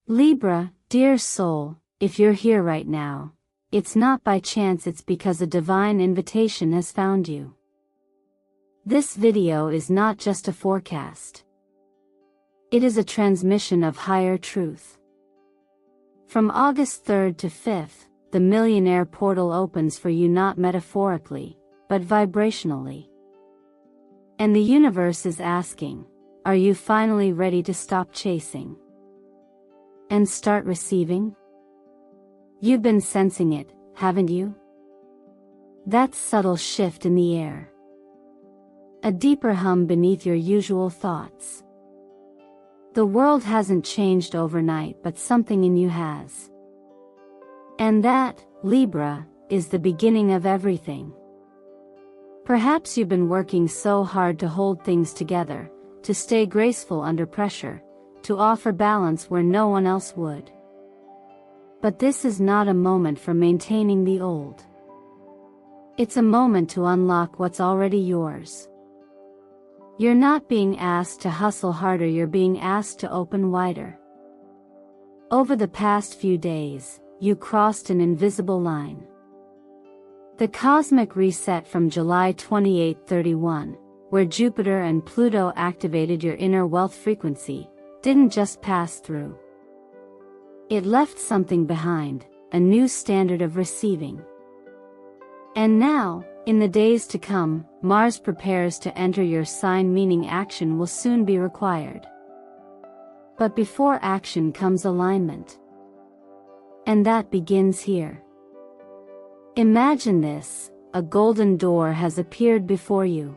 Libra, dear soul, if you're here right now, it's not by chance, it's because a divine invitation has found you. This video is not just a forecast. It is a transmission of higher truth. From August 3rd to 5th, the millionaire portal opens for you, not metaphorically, but vibrationally. And the universe is asking, are you finally ready to stop chasing and start receiving? You've been sensing it, haven't you? That subtle shift in the air. A deeper hum beneath your usual thoughts. The world hasn't changed overnight, but something in you has. And that, Libra, is the beginning of everything. Perhaps you've been working so hard to hold things together, to stay graceful under pressure, to offer balance where no one else would. But this is not a moment for maintaining the old. It's a moment to unlock what's already yours. You're not being asked to hustle harder, you're being asked to open wider. Over the past few days, you crossed an invisible line. The cosmic reset from July 28-31, where Jupiter and Pluto activated your inner wealth frequency, didn't just pass through. It left something behind, a new standard of receiving. And now, in the days to come, Mars prepares to enter your sign, meaning action will soon be required. But before action comes alignment. And that begins here. Imagine this, a golden door has appeared before you.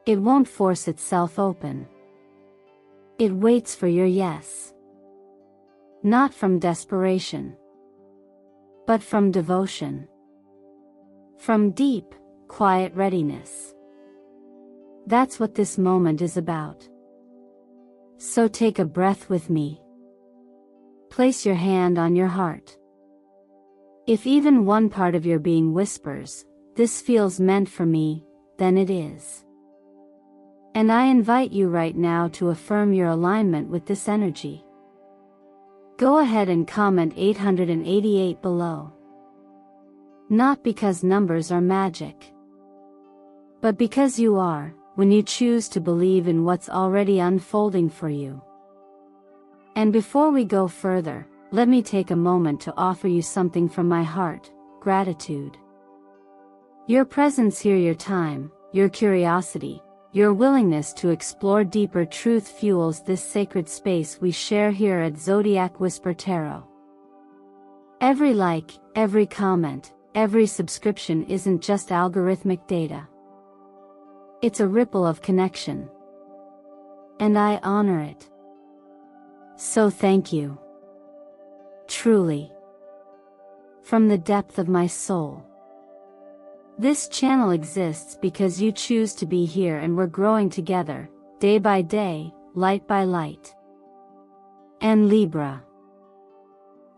It won't force itself open. It waits for your yes. Not from desperation, but from devotion. From deep, quiet readiness. That's what this moment is about. So take a breath with me. Place your hand on your heart. If even one part of your being whispers, "This feels meant for me," then it is. And I invite you right now to affirm your alignment with this energy. Go ahead and comment 888 below. Not because numbers are magic, but because you are, when you choose to believe in what's already unfolding for you. And before we go further, let me take a moment to offer you something from my heart: gratitude. Your presence here, your time, your curiosity, your willingness to explore deeper truth fuels this sacred space we share here at Zodiac Whisper Tarot. Every like, every comment, every subscription isn't just algorithmic data. It's a ripple of connection. And I honor it. So thank you. Truly. From the depth of my soul. This channel exists because you choose to be here, and we're growing together, day by day, light by light. And Libra,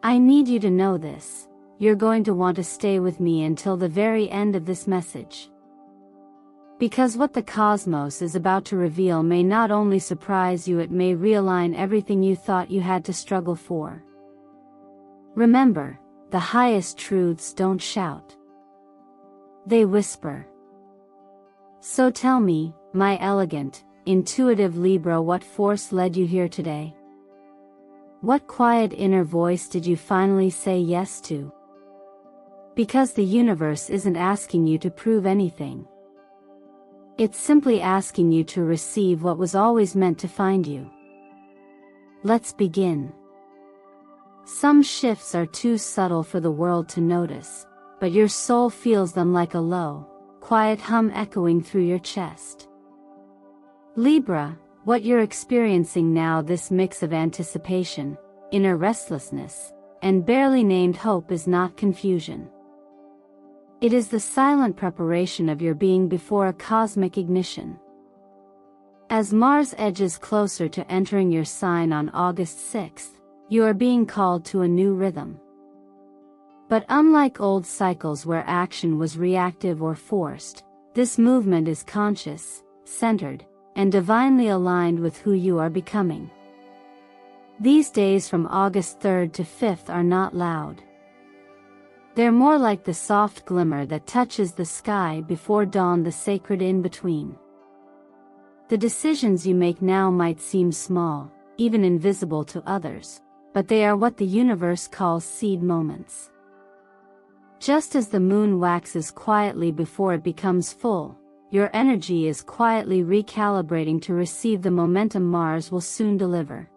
I need you to know this: you're going to want to stay with me until the very end of this message. Because what the cosmos is about to reveal may not only surprise you, it may realign everything you thought you had to struggle for. Remember, the highest truths don't shout. They whisper. So tell me, my elegant, intuitive Libra, what force led you here today? What quiet inner voice did you finally say yes to? Because the universe isn't asking you to prove anything. It's simply asking you to receive what was always meant to find you. Let's begin. Some shifts are too subtle for the world to notice, but your soul feels them like a low, quiet hum echoing through your chest. Libra, what you're experiencing now, this mix of anticipation, inner restlessness, and barely named hope, is not confusion. It is the silent preparation of your being before a cosmic ignition. As Mars edges closer to entering your sign on August 6th, you are being called to a new rhythm. But unlike old cycles where action was reactive or forced, this movement is conscious, centered, and divinely aligned with who you are becoming. These days from August 3rd to 5th are not loud. They're more like the soft glimmer that touches the sky before dawn, the sacred in-between. The decisions you make now might seem small, even invisible to others, but they are what the universe calls seed moments. Just as the moon waxes quietly before it becomes full, your energy is quietly recalibrating to receive the momentum Mars will soon deliver.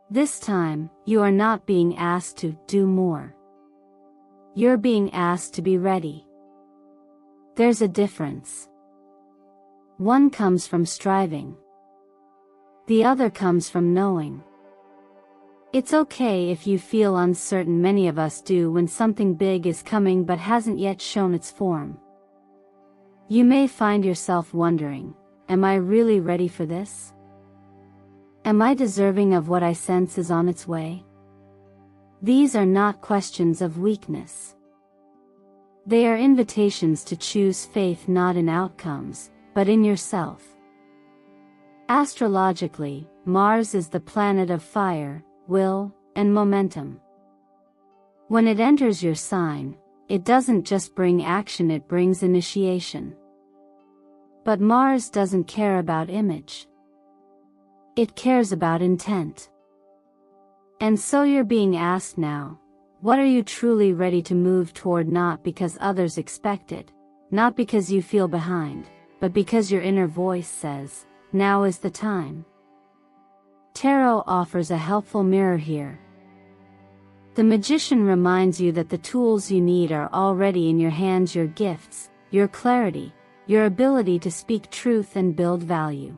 This time, you are not being asked to do more. You're being asked to be ready. There's a difference. One comes from striving. The other comes from knowing. It's okay if you feel uncertain. Many of us do when something big is coming but hasn't yet shown its form. You may find yourself wondering, am I really ready for this? Am I deserving of what I sense is on its way? These are not questions of weakness. They are invitations to choose faith not in outcomes, but in yourself. Astrologically, Mars is the planet of fire, will, and momentum. When it enters your sign, it doesn't just bring action, it brings initiation. But Mars doesn't care about image. It cares about intent. And so you're being asked now, what are you truly ready to move toward? Not because others expect it, not because you feel behind, but because your inner voice says, now is the time. Tarot offers a helpful mirror here. The Magician reminds you that the tools you need are already in your hands: your gifts, your clarity, your ability to speak truth and build value.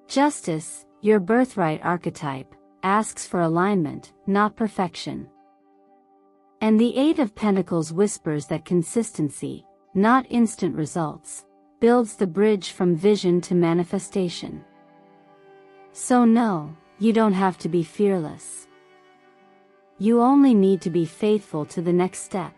Justice, your birthright archetype, asks for alignment, not perfection. And the Eight of Pentacles whispers that consistency, not instant results, builds the bridge from vision to manifestation. So no, you don't have to be fearless. You only need to be faithful to the next step.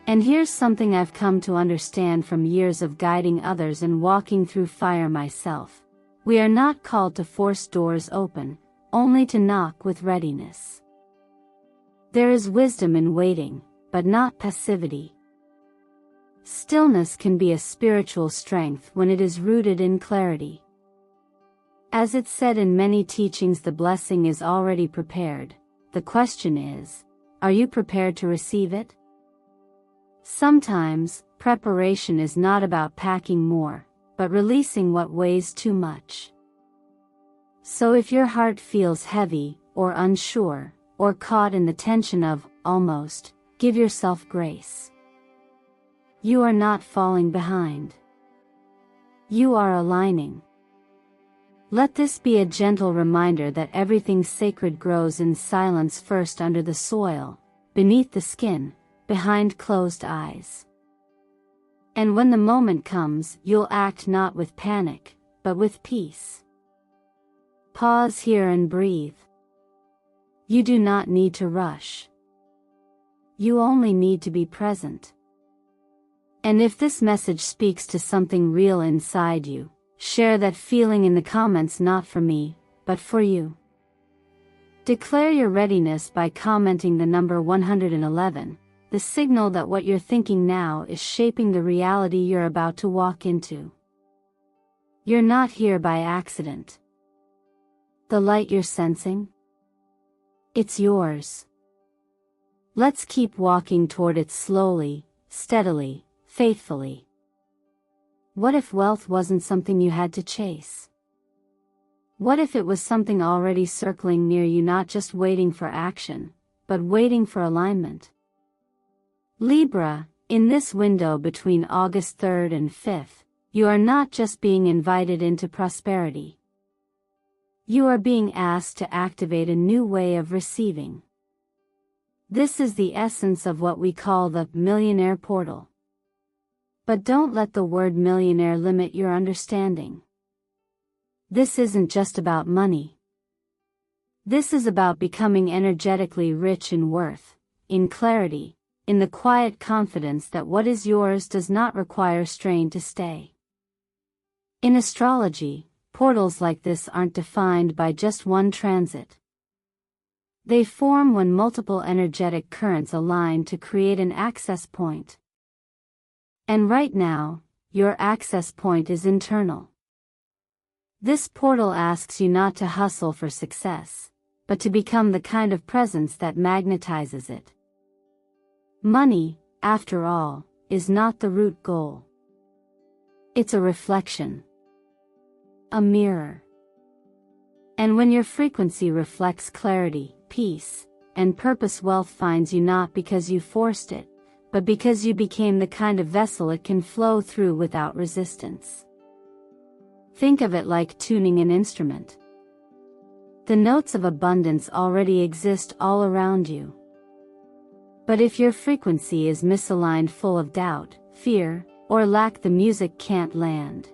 And here's something I've come to understand from years of guiding others and walking through fire myself. We are not called to force doors open, only to knock with readiness. There is wisdom in waiting, but not passivity. Stillness can be a spiritual strength when it is rooted in clarity. As it's said in many teachings, the blessing is already prepared. The question is, are you prepared to receive it? Sometimes, preparation is not about packing more, but releasing what weighs too much. So if your heart feels heavy, or unsure, or caught in the tension of almost, give yourself grace. You are not falling behind. You are aligning. Let this be a gentle reminder that everything sacred grows in silence, first under the soil, beneath the skin, behind closed eyes. And when the moment comes, you'll act not with panic, but with peace. Pause here and breathe. You do not need to rush. You only need to be present. And if this message speaks to something real inside you, share that feeling in the comments. Not for me, but for you. Declare your readiness by commenting the number 111, the signal that what you're thinking now is shaping the reality you're about to walk into. You're not here by accident. The light you're sensing? It's yours. Let's keep walking toward it slowly, steadily, faithfully. What if wealth wasn't something you had to chase? What if it was something already circling near you, not just waiting for action, but waiting for alignment? Libra, in this window between August 3rd and 5th, you are not just being invited into prosperity. You are being asked to activate a new way of receiving. This is the essence of what we call the millionaire portal. But don't let the word millionaire limit your understanding. This isn't just about money. This is about becoming energetically rich in worth, in clarity, in the quiet confidence that what is yours does not require strain to stay. In astrology, portals like this aren't defined by just one transit. They form when multiple energetic currents align to create an access point. And right now, your access point is internal. This portal asks you not to hustle for success, but to become the kind of presence that magnetizes it. Money, after all, is not the root goal. It's a reflection. A mirror. And when your frequency reflects clarity, peace, and purpose, wealth finds you not because you forced it, but because you became the kind of vessel it can flow through without resistance. Think of it like tuning an instrument. The notes of abundance already exist all around you. But if your frequency is misaligned, full of doubt, fear, or lack, the music can't land.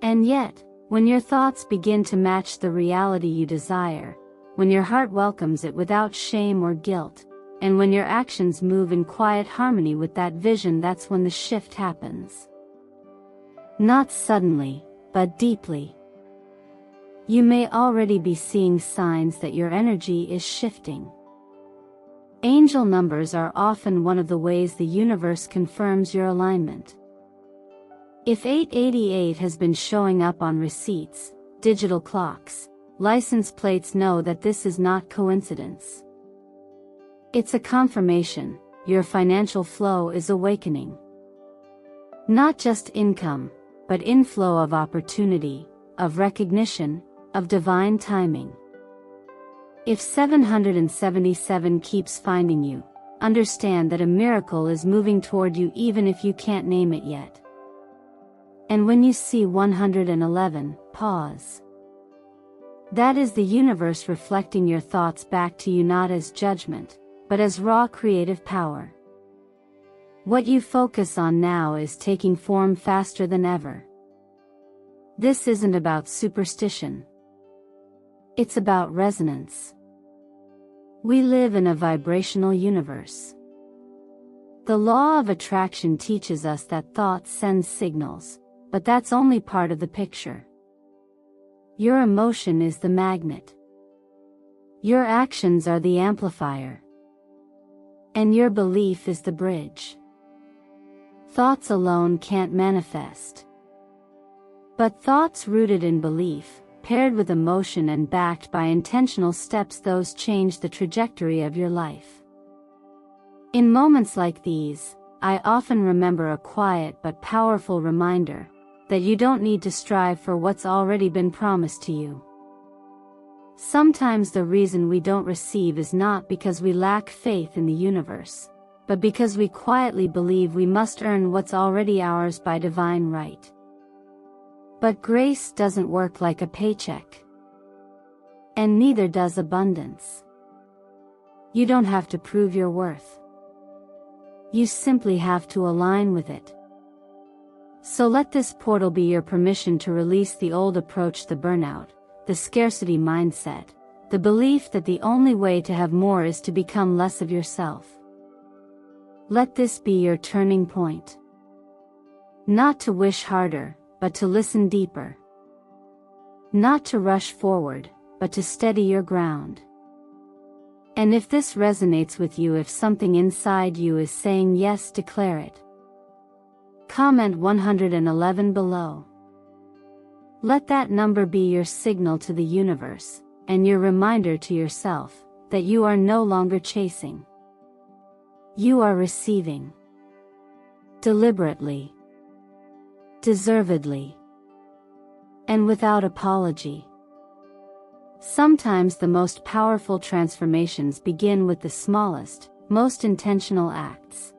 And yet, when your thoughts begin to match the reality you desire, when your heart welcomes it without shame or guilt, and when your actions move in quiet harmony with that vision, that's when the shift happens. Not suddenly, but deeply. You may already be seeing signs that your energy is shifting. Angel numbers are often one of the ways the universe confirms your alignment. If 888 has been showing up on receipts, digital clocks, license plates, know that this is not coincidence. It's a confirmation. Your financial flow is awakening. Not just income, but inflow of opportunity, of recognition, of divine timing. If 777 keeps finding you, understand that a miracle is moving toward you even if you can't name it yet. And when you see 111, pause. That is the universe reflecting your thoughts back to you, not as judgment, but as raw creative power. What you focus on now is taking form faster than ever. This isn't about superstition. It's about resonance. We live in a vibrational universe. The law of attraction teaches us that thoughts send signals, but that's only part of the picture. Your emotion is the magnet. Your actions are the amplifier. And your belief is the bridge. Thoughts alone can't manifest. But thoughts rooted in belief, paired with emotion and backed by intentional steps, those change the trajectory of your life. In moments like these, I often remember a quiet but powerful reminder that you don't need to strive for what's already been promised to you. Sometimes the reason we don't receive is not because we lack faith in the universe, but because we quietly believe we must earn what's already ours by divine right. But grace doesn't work like a paycheck. And neither does abundance. You don't have to prove your worth. You simply have to align with it. So let this portal be your permission to release the old approach, the burnout, the scarcity mindset, the belief that the only way to have more is to become less of yourself. Let this be your turning point. Not to wish harder, but to listen deeper. Not to rush forward, but to steady your ground. And if this resonates with you, if something inside you is saying yes, declare it. Comment 111 below. Let that number be your signal to the universe, and your reminder to yourself, that you are no longer chasing. You are receiving. Deliberately. Deservedly. And without apology. Sometimes the most powerful transformations begin with the smallest, most intentional acts.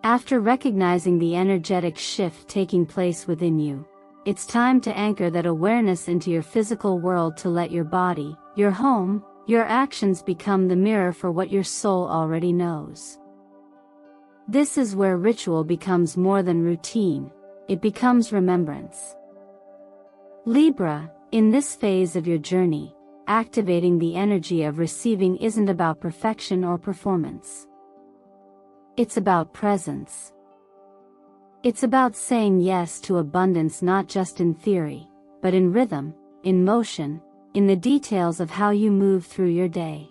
After recognizing the energetic shift taking place within you, it's time to anchor that awareness into your physical world, to let your body, your home, your actions become the mirror for what your soul already knows. This is where ritual becomes more than routine, it becomes remembrance. Libra, in this phase of your journey, activating the energy of receiving isn't about perfection or performance. It's about presence. It's about saying yes to abundance, not just in theory, but in rhythm, in motion, in the details of how you move through your day.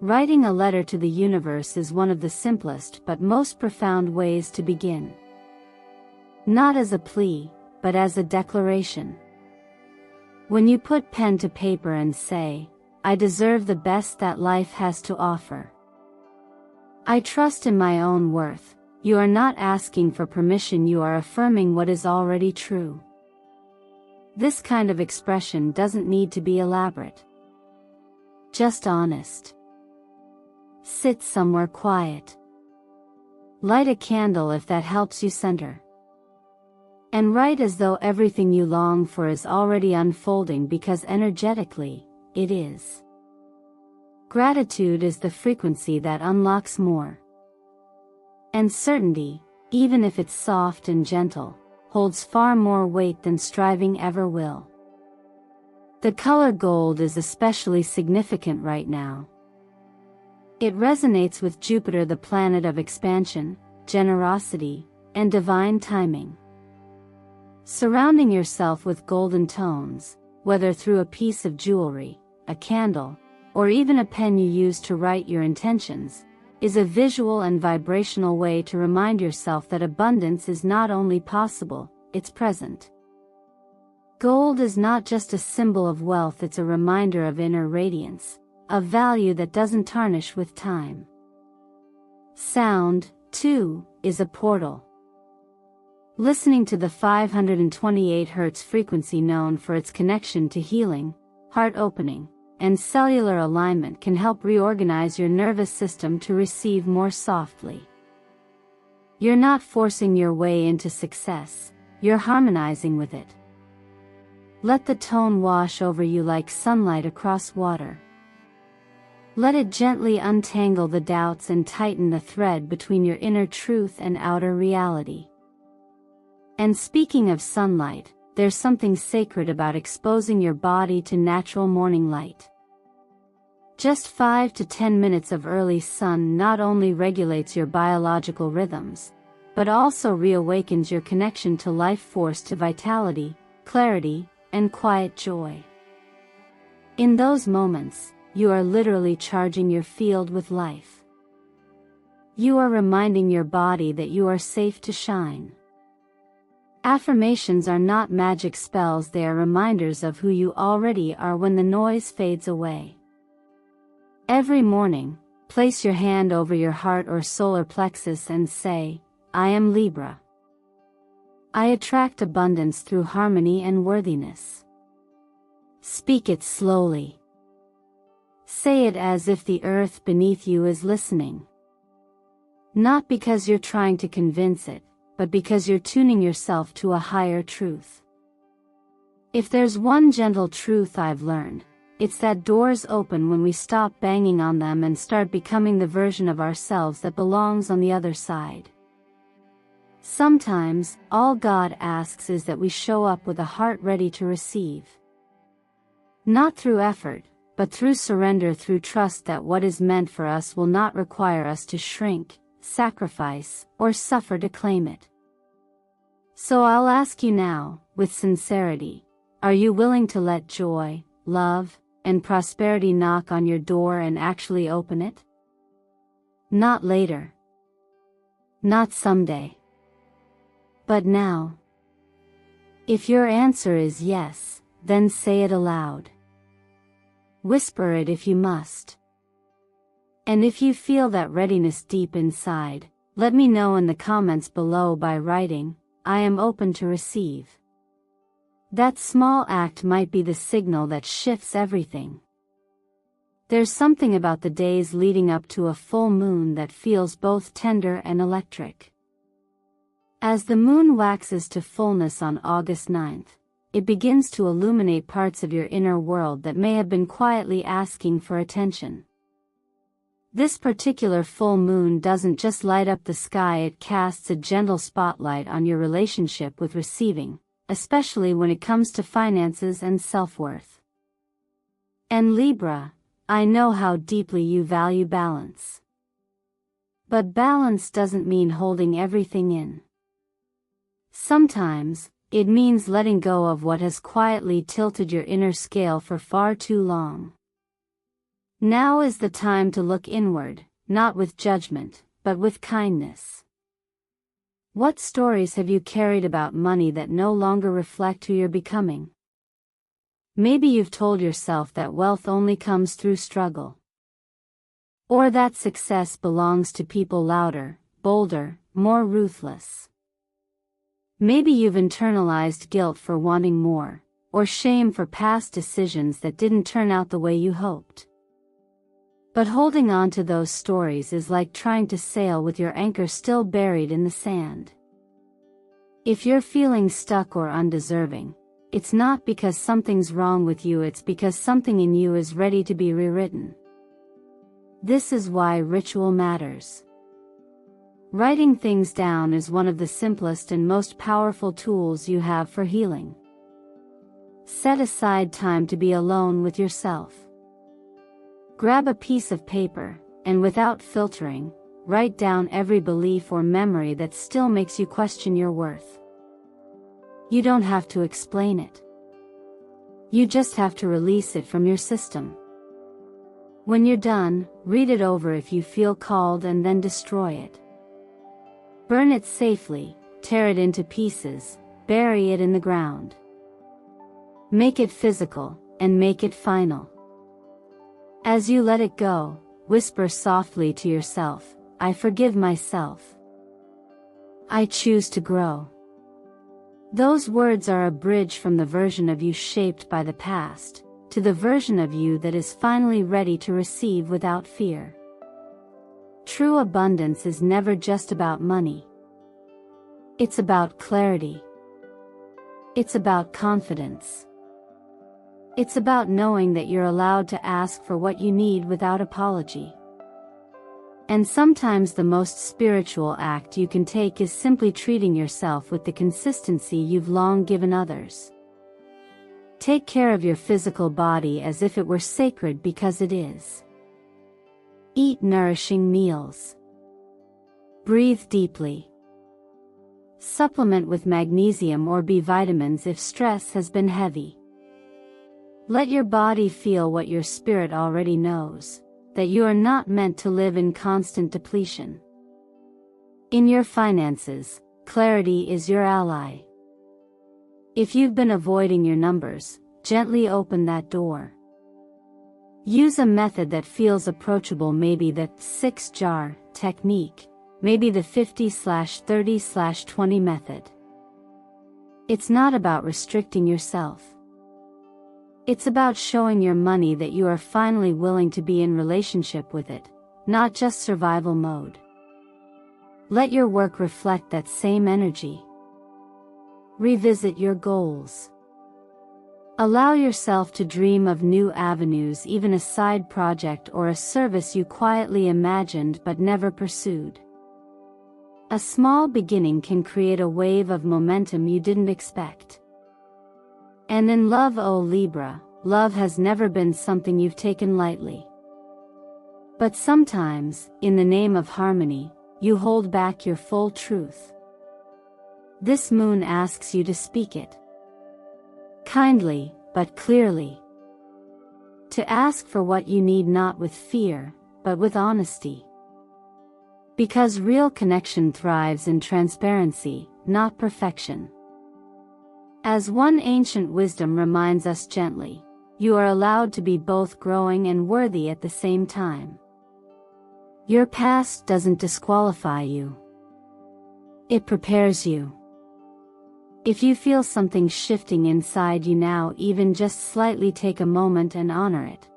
Writing a letter to the universe is one of the simplest but most profound ways to begin. Not as a plea, but as a declaration. When you put pen to paper and say, "I deserve the best that life has to offer. I trust in my own worth," you are not asking for permission, you are affirming what is already true. This kind of expression doesn't need to be elaborate. Just honest. Sit somewhere quiet. Light a candle if that helps you center. And write as though everything you long for is already unfolding, because energetically, it is. Gratitude is the frequency that unlocks more. And certainty, even if it's soft and gentle, holds far more weight than striving ever will. The color gold is especially significant right now. It resonates with Jupiter, the planet of expansion, generosity, and divine timing. Surrounding yourself with golden tones, whether through a piece of jewelry, a candle, or even a pen you use to write your intentions, is a visual and vibrational way to remind yourself that abundance is not only possible, it's present. Gold is not just a symbol of wealth, it's a reminder of inner radiance, of value that doesn't tarnish with time. Sound, too, is a portal. Listening to the 528 Hz frequency, known for its connection to healing, heart opening, and cellular alignment, can help reorganize your nervous system to receive more softly. You're not forcing your way into success, you're harmonizing with it. Let the tone wash over you like sunlight across water. Let it gently untangle the doubts and tighten the thread between your inner truth and outer reality. And speaking of sunlight, there's something sacred about exposing your body to natural morning light. Just 5 to 10 minutes of early sun not only regulates your biological rhythms, but also reawakens your connection to life force, to vitality, clarity, and quiet joy. In those moments, you are literally charging your field with life. You are reminding your body that you are safe to shine. Affirmations are not magic spells, they are reminders of who you already are when the noise fades away. Every morning, place your hand over your heart or solar plexus and say, "I am Libra. I attract abundance through harmony and worthiness." Speak it slowly. Say it as if the earth beneath you is listening. Not because you're trying to convince it, but because you're tuning yourself to a higher truth. If there's one gentle truth I've learned, it's that doors open when we stop banging on them and start becoming the version of ourselves that belongs on the other side. Sometimes, all God asks is that we show up with a heart ready to receive. Not through effort, but through surrender, through trust that what is meant for us will not require us to shrink, sacrifice, or suffer to claim it. So I'll ask you now, with sincerity, are you willing to let joy, love, and prosperity knock on your door and actually open it? Not later. Not someday. But now. If your answer is yes, then say it aloud. Whisper it if you must. And if you feel that readiness deep inside, let me know in the comments below by writing, "I am open to receive." That small act might be the signal that shifts everything. There's something about the days leading up to a full moon that feels both tender and electric. As the moon waxes to fullness on August 9th, it begins to illuminate parts of your inner world that may have been quietly asking for attention. This particular full moon doesn't just light up the sky, it casts a gentle spotlight on your relationship with receiving, especially when it comes to finances and self-worth. And Libra, I know how deeply you value balance. But balance doesn't mean holding everything in. Sometimes, It means letting go of what has quietly tilted your inner scale for far too long. Now is the time to look inward, not with judgment, but with kindness. What stories have you carried about money that no longer reflect who you're becoming? Maybe you've told yourself that wealth only comes through struggle. Or that success belongs to people louder, bolder, more ruthless. Maybe you've internalized guilt for wanting more, or shame for past decisions that didn't turn out the way you hoped. But holding on to those stories is like trying to sail with your anchor still buried in the sand. If you're feeling stuck or undeserving, it's not because something's wrong with you, it's because something in you is ready to be rewritten. This is why ritual matters. Writing things down is one of the simplest and most powerful tools you have for healing. Set aside time to be alone with yourself. Grab a piece of paper, and without filtering, write down every belief or memory that still makes you question your worth. You don't have to explain it. You just have to release it from your system. When you're done, read it over if you feel called and then destroy it. Burn it safely, tear it into pieces, bury it in the ground. Make it physical, and make it final. As you let it go, whisper softly to yourself, I forgive myself. I choose to grow. Those words are a bridge from the version of you shaped by the past, to the version of you that is finally ready to receive without fear. True abundance is never just about money. It's about clarity. It's about confidence. It's about knowing that you're allowed to ask for what you need without apology. And sometimes the most spiritual act you can take is simply treating yourself with the consistency you've long given others. Take care of your physical body as if it were sacred, because it is. Eat nourishing meals. Breathe deeply. Supplement with magnesium or B vitamins if stress has been heavy. Let your body feel what your spirit already knows, that you are not meant to live in constant depletion. In your finances, clarity is your ally. If you've been avoiding your numbers, gently open that door. Use a method that feels approachable, maybe the 6-jar technique, maybe the 50/30/20 method. It's not about restricting yourself. It's about showing your money that you are finally willing to be in relationship with it, not just survival mode. Let your work reflect that same energy. Revisit your goals. Allow yourself to dream of new avenues, even a side project or a service you quietly imagined but never pursued. A small beginning can create a wave of momentum you didn't expect. And in love, oh Libra, love has never been something you've taken lightly. But sometimes, in the name of harmony, you hold back your full truth. This moon asks you to speak it. Kindly, but clearly. To ask for what you need, not with fear, but with honesty. Because real connection thrives in transparency, not perfection. As one ancient wisdom reminds us gently, you are allowed to be both growing and worthy at the same time. Your past doesn't disqualify you. It prepares you. If you feel something shifting inside you now, even just slightly, take a moment and honor it.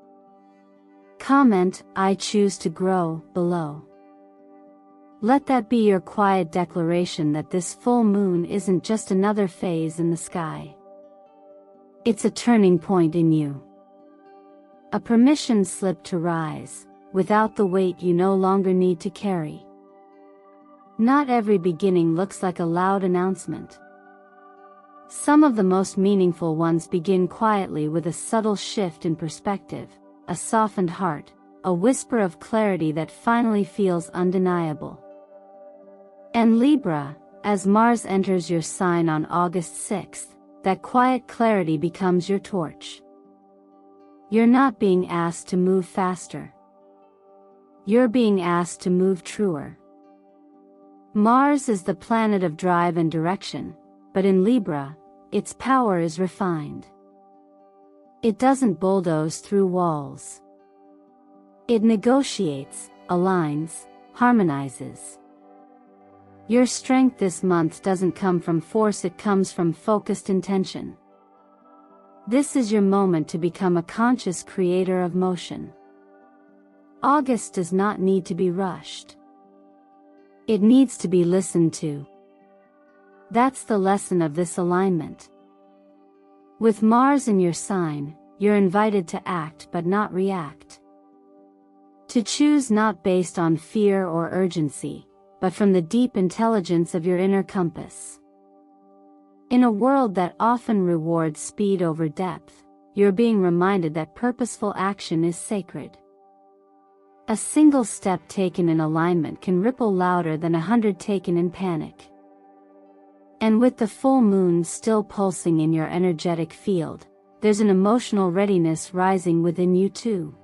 Comment, I choose to grow, below. Let that be your quiet declaration that this full moon isn't just another phase in the sky. It's a turning point in you. A permission slip to rise, without the weight you no longer need to carry. Not every beginning looks like a loud announcement. Some of the most meaningful ones begin quietly, with a subtle shift in perspective, a softened heart, a whisper of clarity that finally feels undeniable. And Libra, As Mars enters your sign on August 6th, that quiet clarity becomes your torch. You're not being asked to move faster. You're being asked to move truer. Mars is the planet of drive and direction, but in Libra, its power is refined. It doesn't bulldoze through walls. It negotiates, aligns, harmonizes. Your strength this month doesn't come from force, it comes from focused intention. This is your moment to become a conscious creator of motion. August does not need to be rushed. It needs to be listened to. That's the lesson of this alignment. With Mars in your sign, you're invited to act but not react. To choose not based on fear or urgency, but from the deep intelligence of your inner compass. In a world that often rewards speed over depth, you're being reminded that purposeful action is sacred. A single step taken in alignment can ripple louder than 100 taken in panic. And with the full moon still pulsing in your energetic field, there's an emotional readiness rising within you too.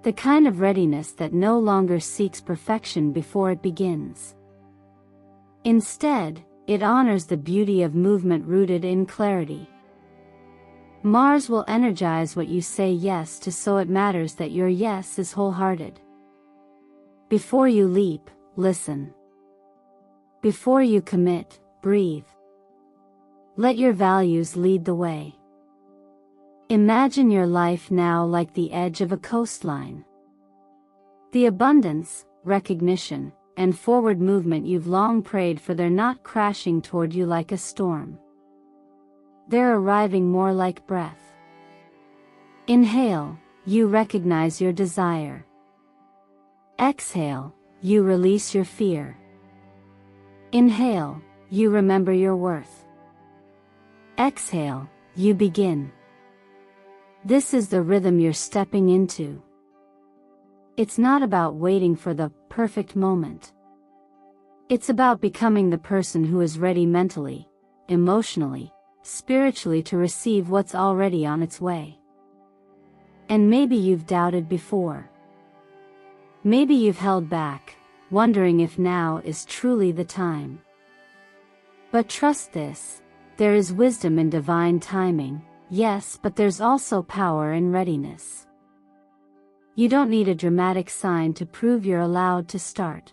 The kind of readiness that no longer seeks perfection before it begins. Instead, it honors the beauty of movement rooted in clarity. Mars will energize what you say yes to, so it matters that your yes is wholehearted. Before you leap, listen. Before you commit, breathe. Let your values lead the way. Imagine your life now like the edge of a coastline. The abundance, recognition, and forward movement you've long prayed for, they're not crashing toward you like a storm. They're arriving more like breath. Inhale, you recognize your desire. Exhale, you release your fear. Inhale, you remember your worth. Exhale, you begin. This is the rhythm you're stepping into. It's not about waiting for the perfect moment. It's about becoming the person who is ready mentally, emotionally, spiritually to receive what's already on its way. And maybe you've doubted before. Maybe you've held back, wondering if now is truly the time. But trust this, there is wisdom in divine timing, yes, but there's also power in readiness. You don't need a dramatic sign to prove you're allowed to start.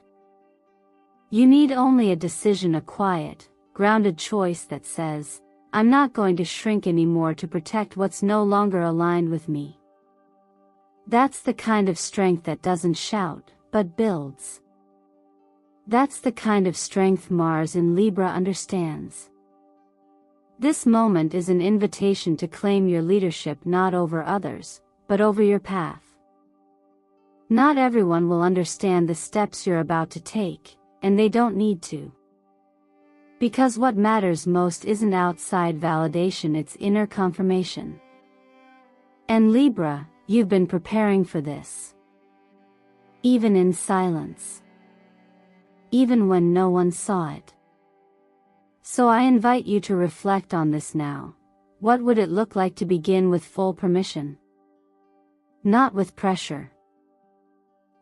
You need only a decision, a quiet, grounded choice that says, I'm not going to shrink anymore to protect what's no longer aligned with me. That's the kind of strength that doesn't shout, but builds. That's the kind of strength Mars in Libra understands. This moment is an invitation to claim your leadership not over others, but over your path. Not everyone will understand the steps you're about to take, and they don't need to. Because what matters most isn't outside validation, it's inner confirmation. And Libra, you've been preparing for this. Even in silence. Even when no one saw it. So I invite you to reflect on this now. What would it look like to begin with full permission? Not with pressure.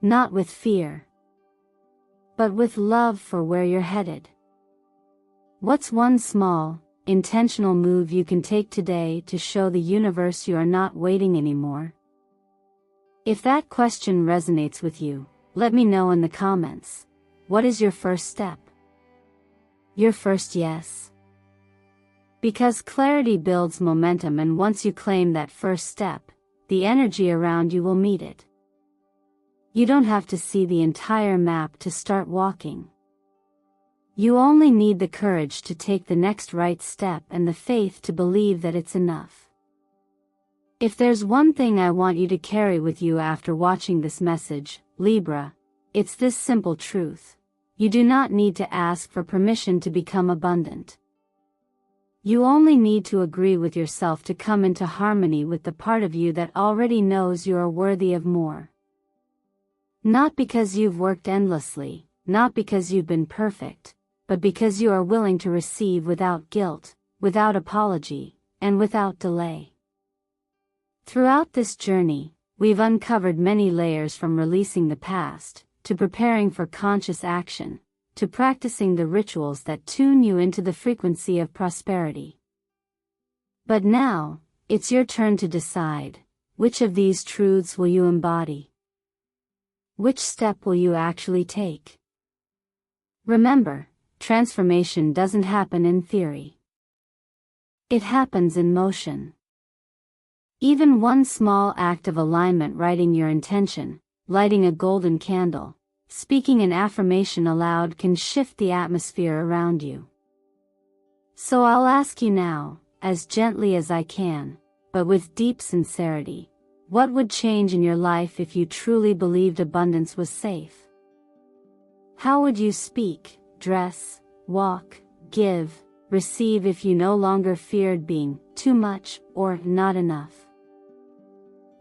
Not with fear. But with love for where you're headed. What's one small, intentional move you can take today to show the universe you are not waiting anymore? If that question resonates with you, let me know in the comments. What is your first step? Your first yes? Because clarity builds momentum, and once you claim that first step, the energy around you will meet it. You don't have to see the entire map to start walking. You only need the courage to take the next right step and the faith to believe that it's enough. If there's one thing I want you to carry with you after watching this message, Libra, it's this simple truth. You do not need to ask for permission to become abundant. You only need to agree with yourself to come into harmony with the part of you that already knows you are worthy of more. Not because you've worked endlessly, not because you've been perfect, but because you are willing to receive without guilt, without apology, and without delay. Throughout this journey, we've uncovered many layers, from releasing the past, to preparing for conscious action, to practicing the rituals that tune you into the frequency of prosperity. But now, it's your turn to decide, which of these truths will you embody? Which step will you actually take? Remember, transformation doesn't happen in theory. It happens in motion. Even one small act of alignment, writing your intention, lighting a golden candle, speaking an affirmation aloud, can shift the atmosphere around you. So I'll ask you now, as gently as I can, but with deep sincerity, what would change in your life if you truly believed abundance was safe? How would you speak, dress, walk, give, receive if you no longer feared being too much or not enough?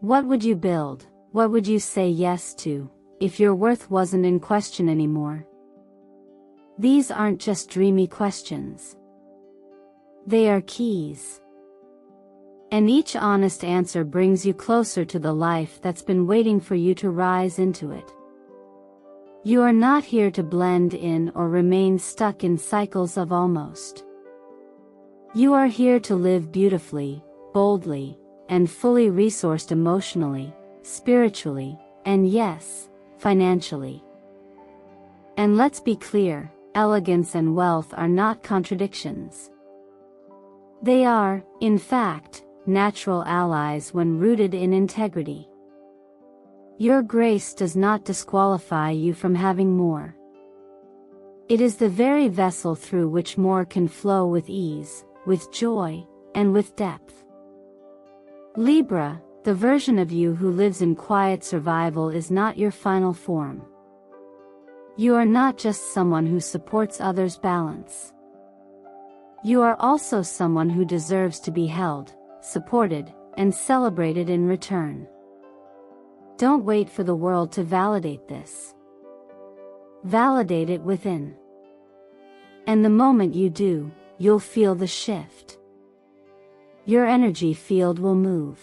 What would you build? What would you say yes to, if your worth wasn't in question anymore? These aren't just dreamy questions. They are keys. And each honest answer brings you closer to the life that's been waiting for you to rise into it. You are not here to blend in or remain stuck in cycles of almost. You are here to live beautifully, boldly, and fully resourced emotionally, spiritually, and yes, financially. And let's be clear, elegance and wealth are not contradictions. They are, in fact, natural allies when rooted in integrity. Your grace does not disqualify you from having more. It is the very vessel through which more can flow with ease, with joy, and with depth. Libra, the version of you who lives in quiet survival, is not your final form. You are not just someone who supports others' balance. You are also someone who deserves to be held, supported, and celebrated in return. Don't wait for the world to validate this. Validate it within. And the moment you do, you'll feel the shift. Your energy field will move.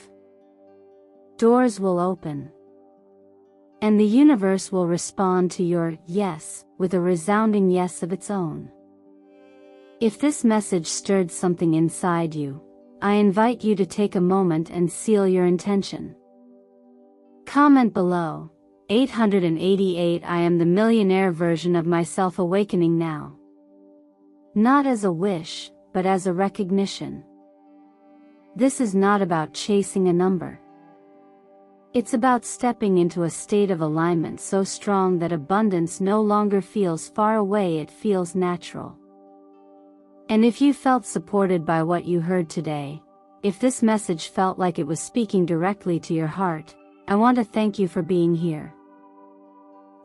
Doors will open. And the universe will respond to your yes with a resounding yes of its own. If this message stirred something inside you, I invite you to take a moment and seal your intention. Comment below, 888 I am the millionaire version of myself awakening now. Not as a wish, but as a recognition. This is not about chasing a number. It's about stepping into a state of alignment so strong that abundance no longer feels far away, it feels natural. And if you felt supported by what you heard today, if this message felt like it was speaking directly to your heart, I want to thank you for being here.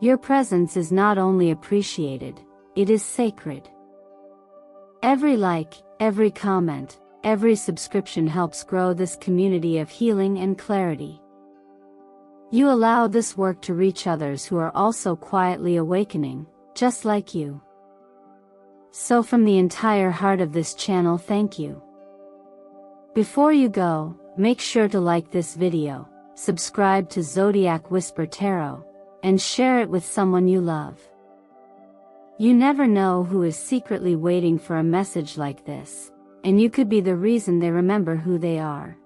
Your presence is not only appreciated, it is sacred. Every like, every comment, every subscription helps grow this community of healing and clarity. You allow this work to reach others who are also quietly awakening, just like you. So from the entire heart of this channel, thank you. Before you go, make sure to like this video, subscribe to Zodiac Whisper Tarot, and share it with someone you love. You never know who is secretly waiting for a message like this, and you could be the reason they remember who they are.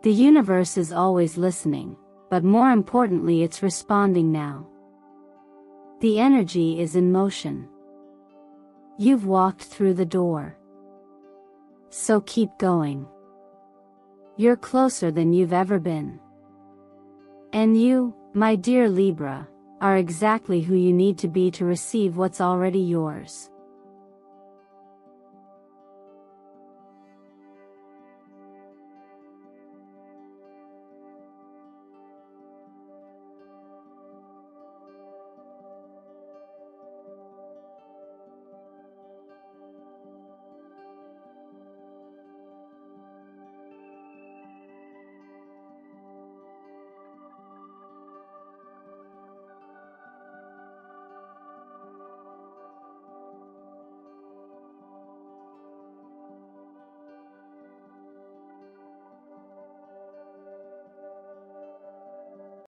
The universe is always listening, but more importantly, it's responding now. The energy is in motion. You've walked through the door. So keep going. You're closer than you've ever been. And you, my dear Libra, are exactly who you need to be to receive what's already yours.